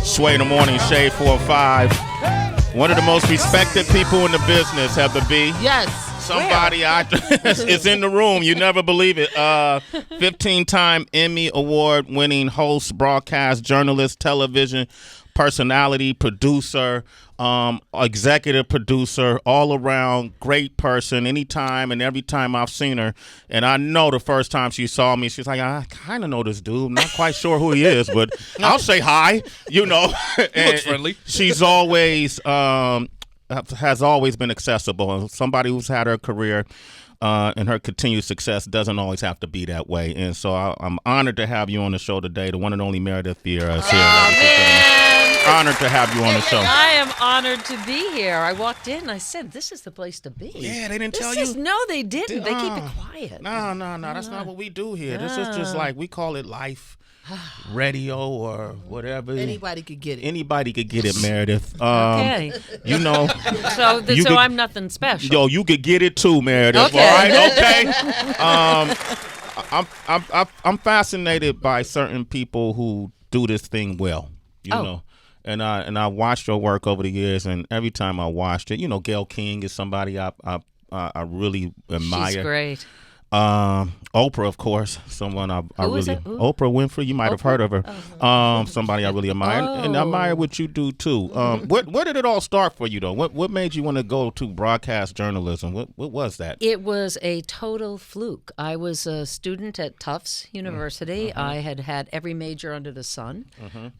Sway in the morning, Shade 405. One of the most respected people in the business, Heather B. Yes. Somebody is in the room. You never believe it. 15-time Emmy Award-winning host, broadcast journalist, television personality, producer, executive producer, all around great person. Anytime and every time I've seen her, and I know the first time she saw me, she's like, I kind of know this dude. I'm not quite sure who he is, but I'll say hi. You know, Looks friendly. She's always has always been accessible. Somebody who's had her career and her continued success doesn't always have to be that way. And so I'm honored to have you on the show today. The one and only Meredith Vieira is here. Honored to have you on the show. I am honored to be here. I walked in and I said, this is the place to be. Yeah, they didn't tell you? No, they didn't. They keep it quiet. No. That's not what we do here. This is just like, we call it life radio or whatever. Anybody could get it. Anybody could get it, Meredith. Okay. You know. So I'm nothing special. Yo, you could get it too, Meredith. Okay. All right? Okay. I'm fascinated by certain people who do this thing well. You know. And I watched your work over the years, and every time I watched it, you know, Gayle King is somebody I really admire. She's great. Oprah, of course, someone I really. Oprah Winfrey, you might have heard of her. Somebody I really admire, and I admire what you do too. Where did it all start for you though? What made you want to go to broadcast journalism? What was that? It was a total fluke. I was a student at Tufts University. I had every major under the sun.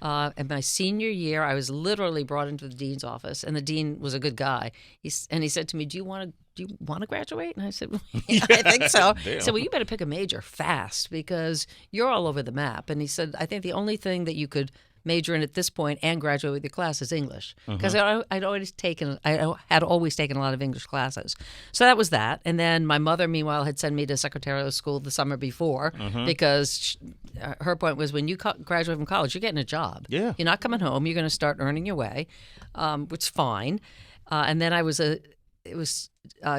And my senior year, I was literally brought into the dean's office, and the dean was a good guy. He said to me, do you want to graduate? And I said, well, yeah, I think so. He said, well, you better pick a major fast because you're all over the map. And he said, I think the only thing that you could major in at this point and graduate with your class is English. Because I had always taken a lot of English classes. So that was that. And then my mother, meanwhile, had sent me to secretarial school the summer before because her point was when you graduate from college, you're getting a job. Yeah. You're not coming home. You're going to start earning your way, which is fine. And then it was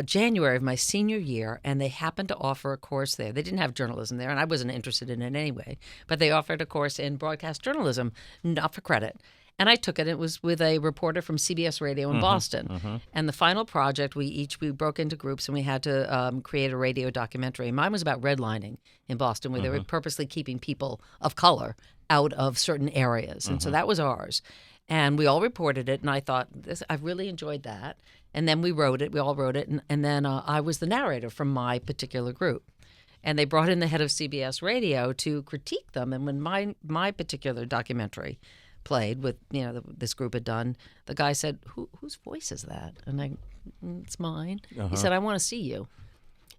January of my senior year, and they happened to offer a course there. They didn't have journalism there, and I wasn't interested in it anyway. But they offered a course in broadcast journalism, not for credit. And I took it. It was with a reporter from CBS Radio in Boston. And the final project, we broke into groups, and we had to create a radio documentary. Mine was about redlining in Boston, where they were purposely keeping people of color out of certain areas. And so that was ours. And we all reported it, and I thought, I really enjoyed that. And then we wrote it. We all wrote it. And then I was the narrator from my particular group. And they brought in the head of CBS Radio to critique them. And when my particular documentary played with, this group had done, the guy said, whose voice is that? And it's mine. He said, I want to see you.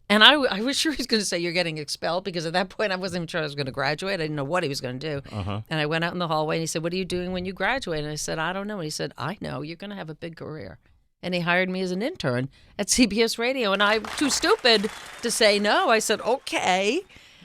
And I was sure he was going to say, you're getting expelled, because at that point I wasn't even sure I was going to graduate. I didn't know what he was going to do. And I went out in the hallway, and he said, what are you doing when you graduate? And I said, I don't know. And he said, I know. You're going to have a big career. And he hired me as an intern at CBS Radio. And I'm too stupid to say no. I said, okay.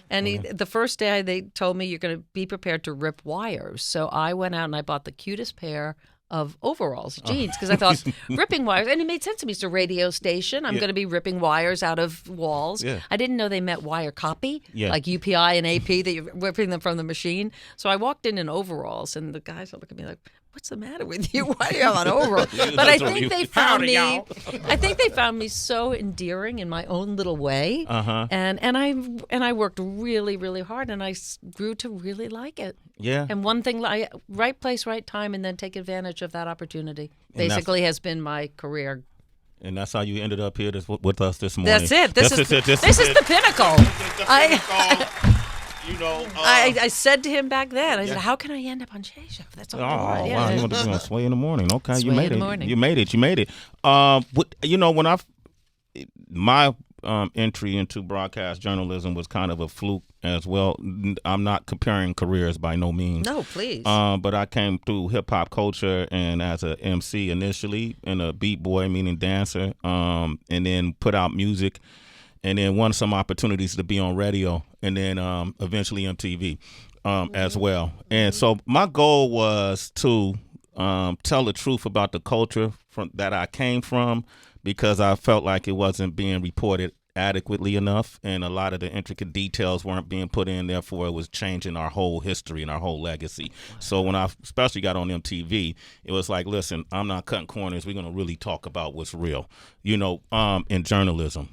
And the first day they told me, you're going to be prepared to rip wires. So I went out and I bought the cutest pair of overalls, jeans, because I thought ripping wires, and it made sense to me. It's a radio station. I'm going to be ripping wires out of walls. Yeah. I didn't know they meant wire copy, like UPI and AP, that you're ripping them from the machine. So I walked in overalls, and the guys would look at me like, what's the matter with you? Why are you on overalls? But I think they found me. I think they found me so endearing in my own little way, and I worked really, really hard, and I grew to really like it. Yeah. And one thing, right place, right time, and then take advantage of that opportunity. Basically, has been my career. And that's how you ended up here with us this morning. That's it. This is the pinnacle. I said to him back then, I said, how can I end up on Shay Show? That's all I want. Wow. You want to be on Sway in the morning. Okay, Sway you made in it. the morning. You made it. When my entry into broadcast journalism was kind of a fluke as well. I'm not comparing careers by no means. No, please. But I came through hip hop culture and as a MC initially, and a beat boy, meaning dancer, and then put out music, and then won some opportunities to be on radio, and then eventually on TV as well. And so my goal was to tell the truth about the culture that I came from, because I felt like it wasn't being reported adequately enough, and a lot of the intricate details weren't being put in. Therefore, it was changing our whole history and our whole legacy. So when I especially got on MTV, it was like, listen, I'm not cutting corners. We're going to really talk about what's real, in journalism.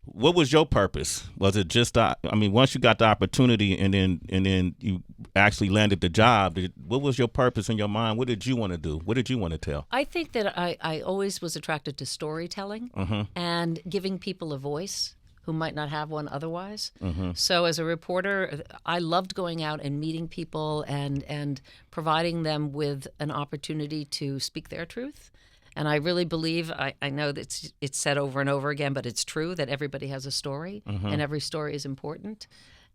What was your purpose? Was it just once you got the opportunity and then you actually landed the job, what was your purpose in your mind? What did you want to do? What did you want to tell? I think that I always was attracted to storytelling and giving people a voice who might not have one otherwise. So as a reporter, I loved going out and meeting people and providing them with an opportunity to speak their truth. And I really believe, I know that it's said over and over again, but it's true that everybody has a story and every story is important.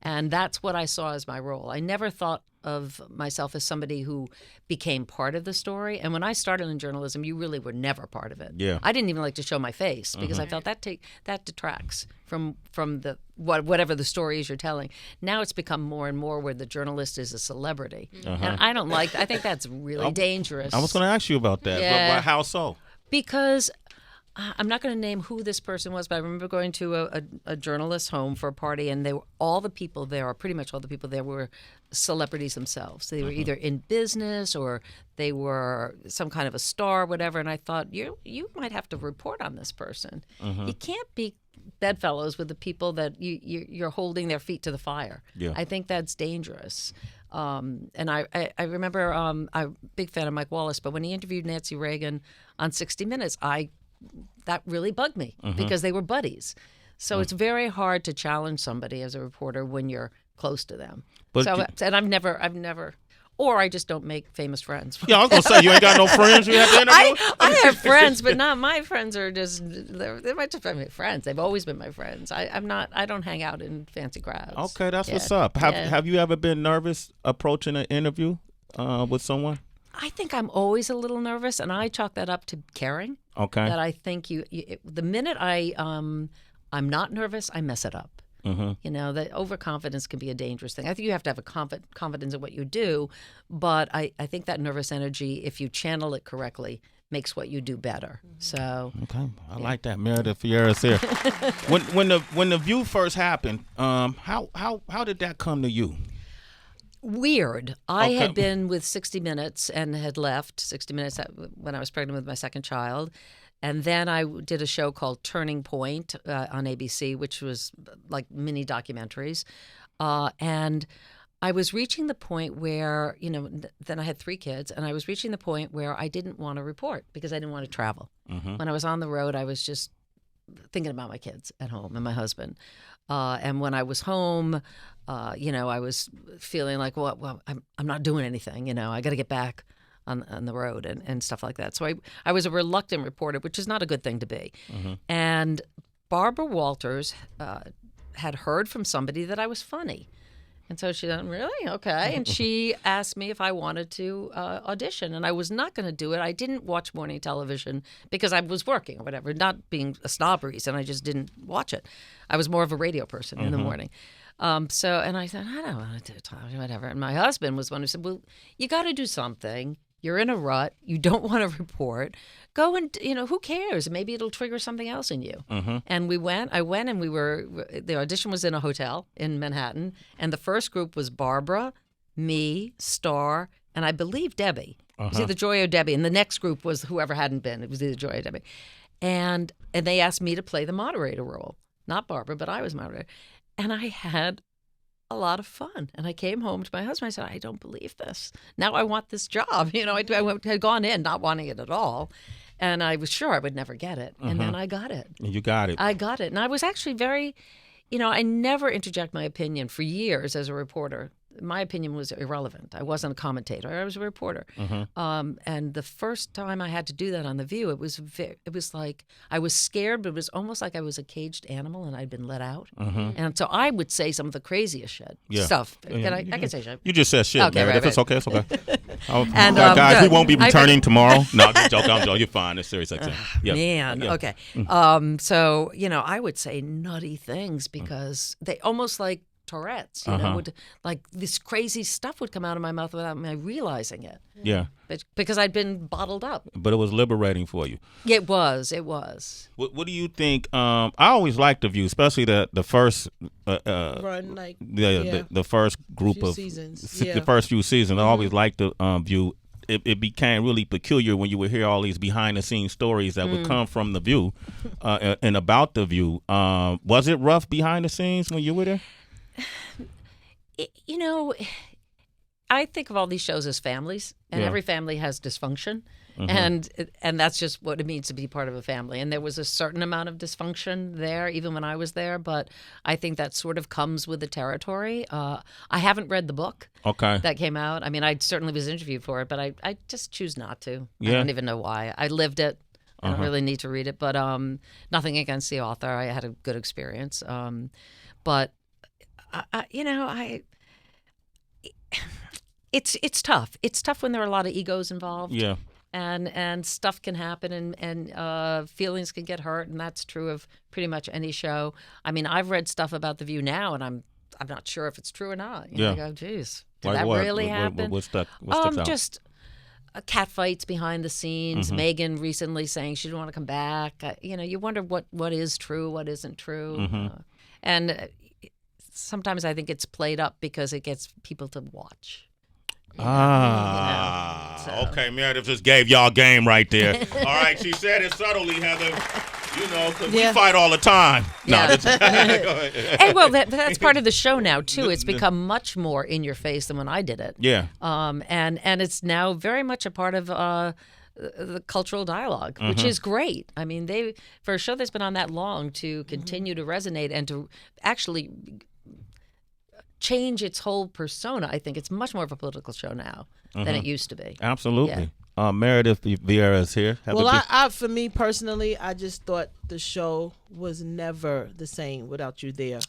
And that's what I saw as my role. I never thought of myself as somebody who became part of the story. And when I started in journalism, you really were never part of it. Yeah. I didn't even like to show my face because I felt that detracts from the whatever the story is you're telling. Now it's become more and more where the journalist is a celebrity. And I think that's really dangerous. I was going to ask you about that. Yeah. How so? Because I'm not going to name who this person was, but I remember going to a journalist's home for a party, and all the people there, or pretty much all the people there, were celebrities themselves. They were either in business or they were some kind of a star, whatever. And I thought, you might have to report on this person. You can't be bedfellows with the people that you're holding their feet to the fire. Yeah. I think that's dangerous. And I remember I'm a big fan of Mike Wallace, but when he interviewed Nancy Reagan on 60 Minutes, that really bugged me because they were buddies. So it's very hard to challenge somebody as a reporter when you're close to them. And I've never, or I just don't make famous friends. Yeah, I was gonna say you ain't got no friends you have to interview. I have friends, but not my friends are just they're my friends. They've always been my friends. I don't hang out in fancy crowds. Okay, that's what's up. Have you ever been nervous approaching an interview with someone? I think I'm always a little nervous, and I chalk that up to caring. Okay. That I think the minute I'm not nervous, I mess it up. That overconfidence can be a dangerous thing. I think you have to have a confidence in what you do, but I think that nervous energy, if you channel it correctly, makes what you do better. So okay, I like that. Meredith Vieira's here. when the View first happened, how did that come to you? Weird. I had been with 60 Minutes and had left 60 Minutes when I was pregnant with my second child. And then I did a show called Turning Point on ABC, which was like mini documentaries. And I was reaching the point where, then I had 3 kids, and I was reaching the point where I didn't want to report because I didn't want to travel. When I was on the road, I was just thinking about my kids at home and my husband. And when I was home, I was feeling like, well, I'm not doing anything. I got to get back on the road and stuff like that. So I was a reluctant reporter, which is not a good thing to be. And Barbara Walters had heard from somebody that I was funny. And so she said, really? Okay. And she asked me if I wanted to audition. And I was not going to do it. I didn't watch morning television because I was working or whatever, not being a snob reason. I just didn't watch it. I was more of a radio person in the morning. And I said, I don't want to do it, whatever. And my husband was one who said, well, you got to do something. You're in a rut. You don't want to report. Go and, who cares? Maybe it'll trigger something else in you. And I went and the audition was in a hotel in Manhattan. And the first group was Barbara, me, Star, and I believe Debbie. It was either Joy or Debbie. And the next group was whoever hadn't been. It was either Joy or Debbie. And they asked me to play the moderator role. Not Barbara, but I was moderator. And I had a lot of fun. And I came home to my husband. I said, I don't believe this. Now I want this job. I had gone in not wanting it at all. And I was sure I would never get it. And then I got it. And you got it. I got it. And I was actually very, I never interject my opinion for years as a reporter. My opinion was irrelevant. I wasn't a commentator. I was a reporter. And the first time I had to do that on The View, it was like I was scared, but it was almost like I was a caged animal and I'd been let out. And so I would say some of the craziest stuff. I can say shit. You just said shit, okay, Meredith. Right. It's okay. It's okay. And, guys, we won't be returning tomorrow. No, I'm joking. You're fine. It's serious. Man, okay. So, I would say nutty things because they almost like Tourette's. You know, like this crazy stuff would come out of my mouth without me realizing it. Yeah. But because I'd been bottled up. But it was liberating for you. It was. It was. What do you think? I always liked The View, especially the first run, like the first group few of seasons. the first few seasons. I always liked The View. It became really peculiar when you would hear all these behind the scenes stories that would come from The View and about The View. Was it rough behind the scenes when you were there? You know, I think of all these shows as families, and every family has dysfunction. And that's just what it means to be part of a family. And there was a certain amount of dysfunction there, even when I was there. But I think that sort of comes with the territory. I haven't read the book that came out. I mean, I certainly was interviewed for it, but I just choose not to. I don't even know why. I lived it. I don't really need to read it. But nothing against the author. I had a good experience. But, it's tough. It's tough when there are a lot of egos involved. Yeah. And stuff can happen and feelings can get hurt, and that's true of pretty much any show. I mean, I've read stuff about The View now, and I'm not sure if it's true or not. You know, I go, geez, did that really happen? What sticks out? Just cat fights behind the scenes. Megan recently saying she didn't want to come back. You wonder what is true, what isn't true. And sometimes I think it's played up because it gets people to watch. Okay, Meredith just gave y'all game right there. All right, she said it subtly, Heather. Because we fight all the time. Yeah. No, go ahead. And well, that's part of the show now too. It's become much more in your face than when I did it. Yeah. And it's now very much a part of the cultural dialogue, which is great. I mean, for a show that's been on that long to continue to resonate and to actually change its whole persona. I think it's much more of a political show now than it used to be. Absolutely. Meredith Vieira is here. For me personally, I just thought the show was never the same without you there.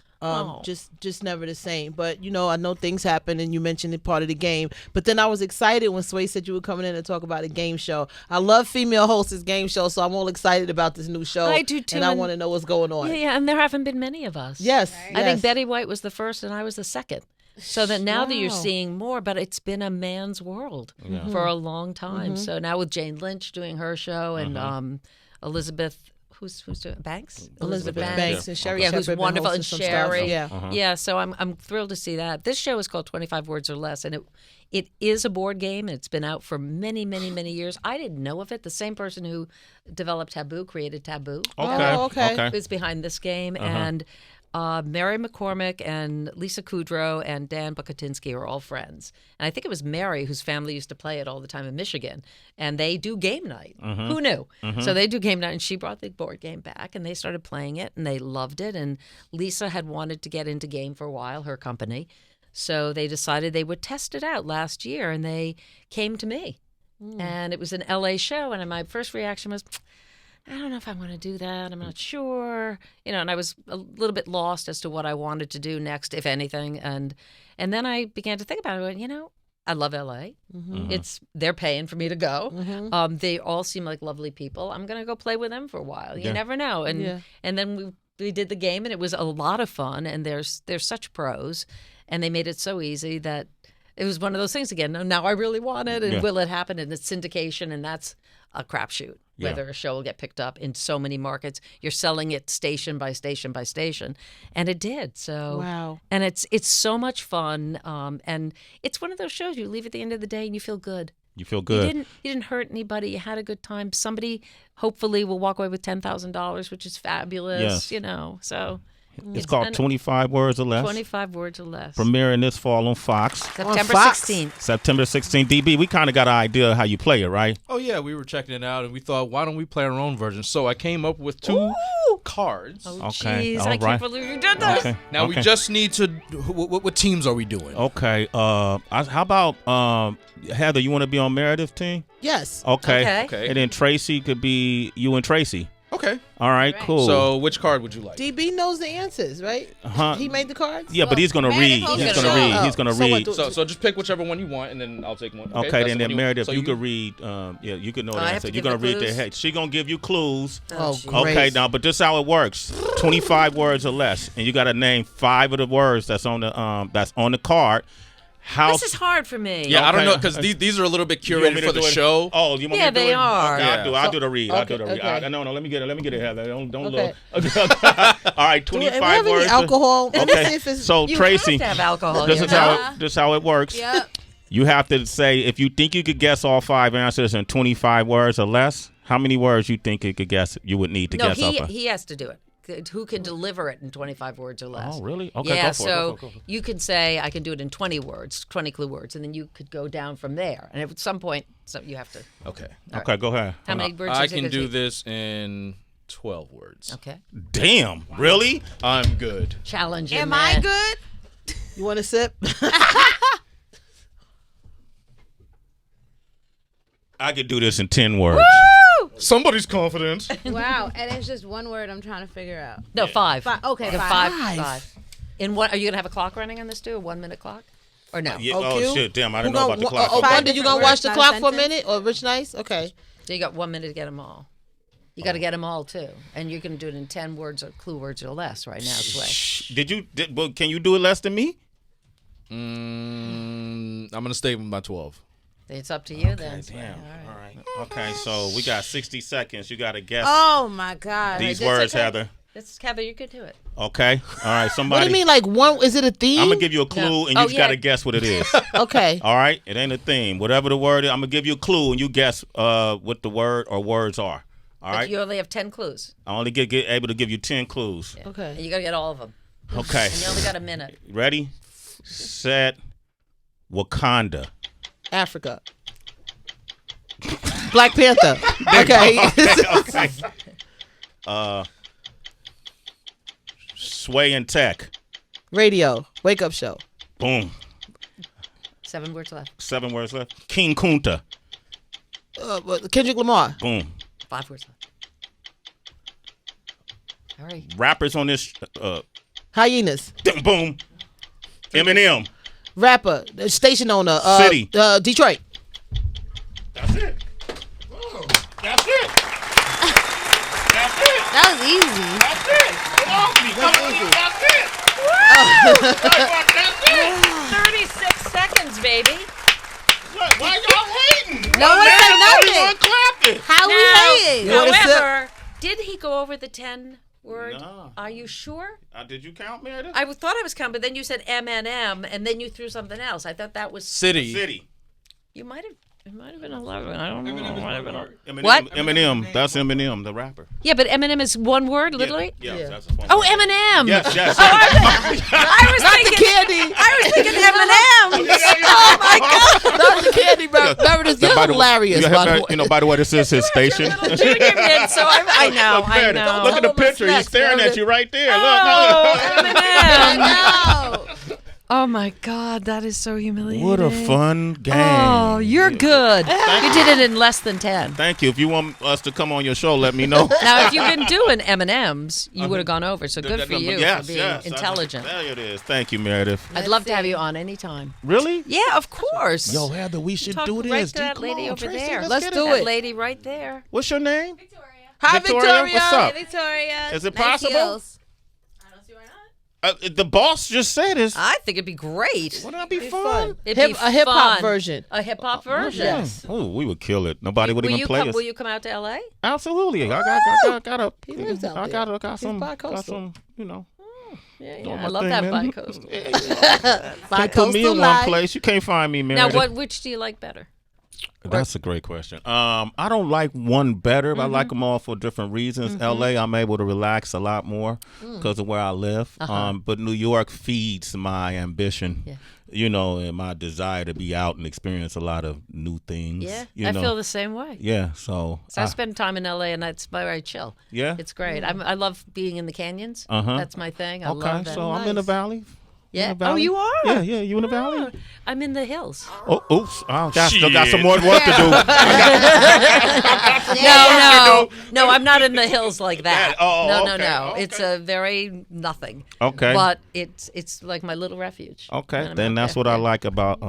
Just never the same. But I know things happen, and you mentioned it part of the game. But then I was excited when Sway said you were coming in to talk about a game show. I love female hosts' game show, so I'm all excited about this new show. I do too, and I want to know what's going on. Yeah, and there haven't been many of us. Yes, I think Betty White was the first, and I was the second. So that now that you're Wow. seeing more, but it's been a man's world for a long time. So now with Jane Lynch doing her show and Elizabeth, who's doing Banks? Elizabeth Banks and Sherry who's Shepherd been wonderful, and hosting some Sherry. stuff. Yeah. So I'm thrilled to see that. This show is called 25 Words or Less, and it is a board game, and it's been out for many, many, many years. I didn't know of it. The same person who developed Taboo created Taboo. Okay. Is behind this game, and Mary McCormick and Lisa Kudrow and Dan Bukatinsky are all friends. And I think it was Mary whose family used to play it all the time in Michigan. And they do game night. Who knew? So they do game night, and she brought the board game back, and they started playing it, and they loved it. And Lisa had wanted to get into game for a while, her company. So they decided they would test it out last year, and they came to me. And it was an LA show, and my first reaction was, I don't know if I want to do that. I'm not sure. And I was a little bit lost as to what I wanted to do next, if anything. And then I began to think about it. I love LA. They're paying for me to go. They all seem like lovely people. I'm going to go play with them for a while. You never know. And then we did the game, and it was a lot of fun. And they're such pros, and they made it so easy that it was one of those things again. Now I really want it, and will it happen? And it's syndication, and that's a crapshoot. Whether a show will get picked up in so many markets, you're selling it station by station by station, and it did. So wow, and it's so much fun, and it's one of those shows you leave at the end of the day and you feel good. You feel good. You didn't hurt anybody. You had a good time. Somebody hopefully will walk away with $10,000, which is fabulous. Yes. So. It's called 25 Words or Less. 25 Words or Less. Premiering this fall on Fox. September 16th. September 16th. DB, we kind of got an idea how you play it, right? Oh, yeah. We were checking it out, and we thought, why don't we play our own version? So I came up with two cards. Oh, Okay, jeez. all I right. can't believe you did this. Okay. Now we just need to. What teams are we doing? Okay. How about Heather? You want to be on Meredith's team? Yes. Okay. Okay. And then Tracy could be you and Tracy. Okay. All right, cool. So which card would you like? DB knows the answers, right? He made the cards. Yeah, but he's gonna read. He's gonna read. He's gonna read. So just pick whichever one you want, and then I'll take one. Okay, then Meredith, you could read. You could know the answer. You're gonna read clues? the head. She's gonna give you clues. Oh, Okay, great. now, but this is how it works: 25 words or less, and you got to name 5 of the words that's on the card. This is hard for me. Yeah, I don't Okay. know because these are a little bit You want me curated to for the do it? show. Oh, you want Yeah, me to do they it? are. Okay, Yeah. I'll do the read. I'll do the read. okay. No, let me get it, Heather. Don't Okay. look. All right, Do we 25 have any words. alcohol? Let me see Okay, if it's. so You Tracy, have to have alcohol. this you is know? how it works. Yep. You have to say if you think you could guess all 5 answers in 25 words or less. How many words you think you could guess? You would need to No, guess off. he has to do it. Who can deliver it in 25 words or less? Oh, really? Okay, Yeah, go for it, so go for it. you could say, I can do it in 20 words, 20 clue words, and then you could go down from there. And at some point, you have to. Okay. Okay, go ahead. How many words I do you can think do it this in 12 words. Okay. Damn, really? I'm good. Challenge Am I good? You want to sip? I could do this in 10 words. Somebody's confident. Wow. And it's just one word I'm trying to figure out. No, 5. Okay, The five. five. In what? Are you gonna have a clock running on this too? A 1 minute clock? Or no? Yeah, Oh, Q? oh shit, damn! I didn't Who know gonna- about the clock. Oh, Okay. Wanda, you gonna watch the Not a clock for a sentence? minute? Or Rich Nice? Okay. So you got 1 minute to get them all. You got to get them all too, and you can do it in 10 words or clue words or less right now. Sway. Well, can you do it less than me? I'm gonna stay with my 12. It's up to you then. Sway. Damn. All right. All right. Okay, so we got 60 seconds. You got to guess Oh my God. these that's words, okay. Heather. Heather, you could do it. Okay. All right. Somebody. What do you mean? Like one? Is it a theme? I'm gonna give you a clue, and you Oh, just got to yeah. guess what it is. Okay. All right. It ain't a theme. Whatever the word is, I'm gonna give you a clue, and you guess what the word or words are. All But right. you only have 10 clues. I only get able to give you 10 clues. And Okay. you got to get all of them. Okay. And you only got a minute. Ready? Set. Wakanda. Africa. Black Panther. Okay. Okay. Sway and Tech. Radio. Wake up show. Boom. 7 words left. 7 words left. King Kunta. Kendrick Lamar. Boom. 5 words left. Hurry. Rappers on this. Hyenas. Boom. Eminem. Rapper. Station owner. City. Detroit. That's it. That's it. That's it. That was easy. That's it. Come on, me. Come on, easy. that's it. That's it. 36 seconds, baby. What? Why y'all hating? No one said nothing. Everyone clapping. How we hating? You wanna However, did he go over the 10 word? No. Are you sure? Did you count, Meredith? I thought I was counting, but then you said Eminem, and then you threw something else. I thought that was. City. City. You might have. It might have been 11. I don't know. It might have been Eminem, What? Eminem. That's Eminem, the rapper. Yeah, but Eminem is one word, literally. Yeah, Yeah. that's a form. Oh, Eminem. Yes, yes. I was thinking. Candy. I was thinking Eminem. Oh my God. Not the candy, bro. Meredith, you're By the way- hilarious. By the way. by the way, this is his station. Little junior kid, so I know. Look, I Meredith, know. Look at the Tell him what's picture. He's next, staring at Meredith. you right there. Oh, Look. Eminem. No. Oh my God, that is so humiliating. What a fun game. Oh, you're good. You did it in less than 10. Thank you. If you want us to come on your show, let me know. Now, if you've been doing M&Ms, you would have gone over. So good for you Yes, for being yes. intelligent. There it is. Thank you, Meredith. I'd love to have you on anytime. Really? Yeah, of course. Yo, Heather, we should Talk do right this. to that Come lady on, over Tracy, there. Let's get do That it. lady right there. What's your name? Hi, Victoria, Victoria. what's up? Victoria. Is it Nice possible? heels. The boss just said this. I think it'd be great. Wouldn't that be Be fun? fun. It'd be A hip hop fun. version. A hip hop version. Yes. Oh, we would kill it. Nobody would Will even you play come? us. Will you come out to LA? Absolutely. I got He lives out I there. got He's some, bi-coastal. you know. Yeah, Doing I my love thing, that man. bi-coastal. Can't put me in one place. You can't find me, Now, Meredith. which do you like better? That's a great question. I don't like one better. But I like them all for different reasons. LA, I'm able to relax a lot more because of where I live. But New York feeds my ambition, Yeah. you know, and my desire to be out and experience a lot of new things. Yeah, you I know. feel the same way. Yeah, so. So I spend time in LA and it's very chill. Yeah. It's great. I love being in the canyons. Uh-huh. That's my thing. I Okay, love that. so I'm in the valley. Yeah. in the Valley? Oh, you are? Yeah, yeah. You in the Valley? I'm in the hills. Oh, oops. Still got Shit. some more work to do. No, I'm not in the hills like that. Oh, no. okay. It's a very nothing. Okay. But it's like my little refuge. Okay, when I'm then out that's there. what I Yeah. like about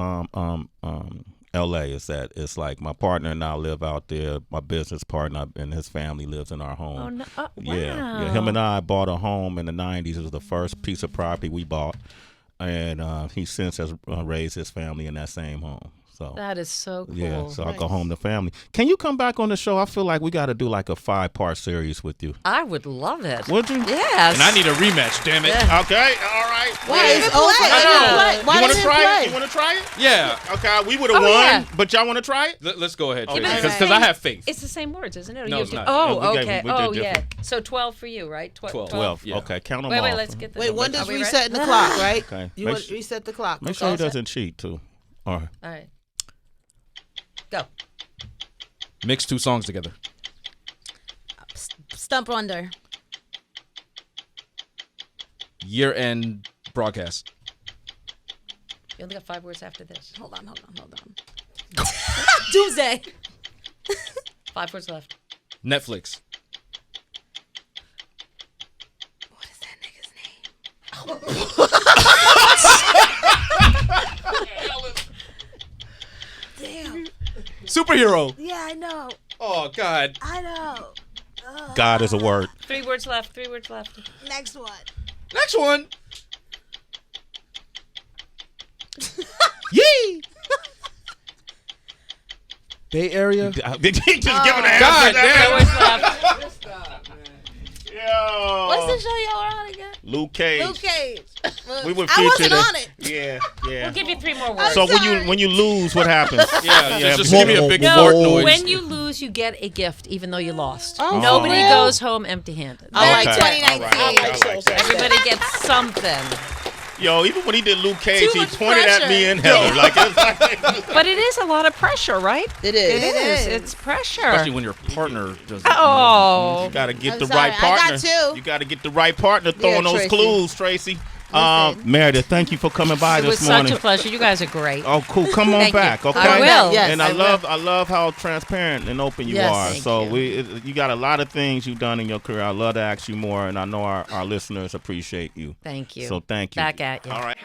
LA is that it's like my partner and I live out there. My business partner and his family lives in our home. Oh, no. Wow. Yeah. Him and I bought a home in the '90s. It was the first piece of property we bought, and he since has raised his family in that same home. So That is so cool. yeah, so I go home to family. Can you come back on the show? I feel like we got to do like a 5-part series with you. I would love it. Would you? Yes. And I need a rematch, damn it. Yeah. Okay, all right. Why is over? I know. Why You want to didn't try play? it? You want to try it? Yeah. Okay, we would have Oh, won, yeah. but y'all want to try it? Let's go ahead, Okay. because I have faith. It's the same words, isn't it? Or No, you it's have not. Oh, Yeah, we okay. did Oh, yeah. different. So 12 for you, right? 12. 12. Yeah. Okay, count them Wait, off. let's get the Wait, when numbers. does Are we resetting ready? the clock, right? Okay. You Make want sure- reset the clock. Make sure he doesn't cheat, too. All right. All right. Go. Mix 2 songs together. Stump under. Year-end broadcast. You only got 5 words after this. Hold on. Doomsday. 5 words left. Netflix. What is that nigga's name? Damn. Superhero. Yeah, I know. Oh, God. I know. God is a word. 3 words left. 3 words left. Next one. Next one. Yee! Bay Area. Did he just give an answer? God 4 damn. words left. Yo. What's the show y'all were on again? Luke Cage. Luke Cage. We were I featured wasn't on it. Yeah, yeah. We'll give you 3 more words. So sorry. when you lose, what happens? Yeah, just give me a big fart No, noise. when you lose, you get a gift, even though you lost. Oh, Nobody for real? goes home empty-handed. I like Okay. 2019. All right. I like that. Everybody gets something. Yo, even when he did Luke Cage, Too he much pointed at me pressure. and Heather. Like, it's like But it is a lot of pressure, right? It is. It is. is. It's pressure. Especially when your partner does Oh. you gotta get I'm the sorry. right I got partner. 2. You gotta get the right partner throwing those Tracy. clues, Tracy. Meredith, thank you for coming by It was this morning. such a pleasure. You guys are great. Oh, cool. Come on Thank you. back, okay? I will. Yes, And I love how transparent and open you Yes. are. Thank So you. you got a lot of things you've done in your career. I love to ask you more, and I know our listeners appreciate you. Thank you. So thank you. Back at you. All right.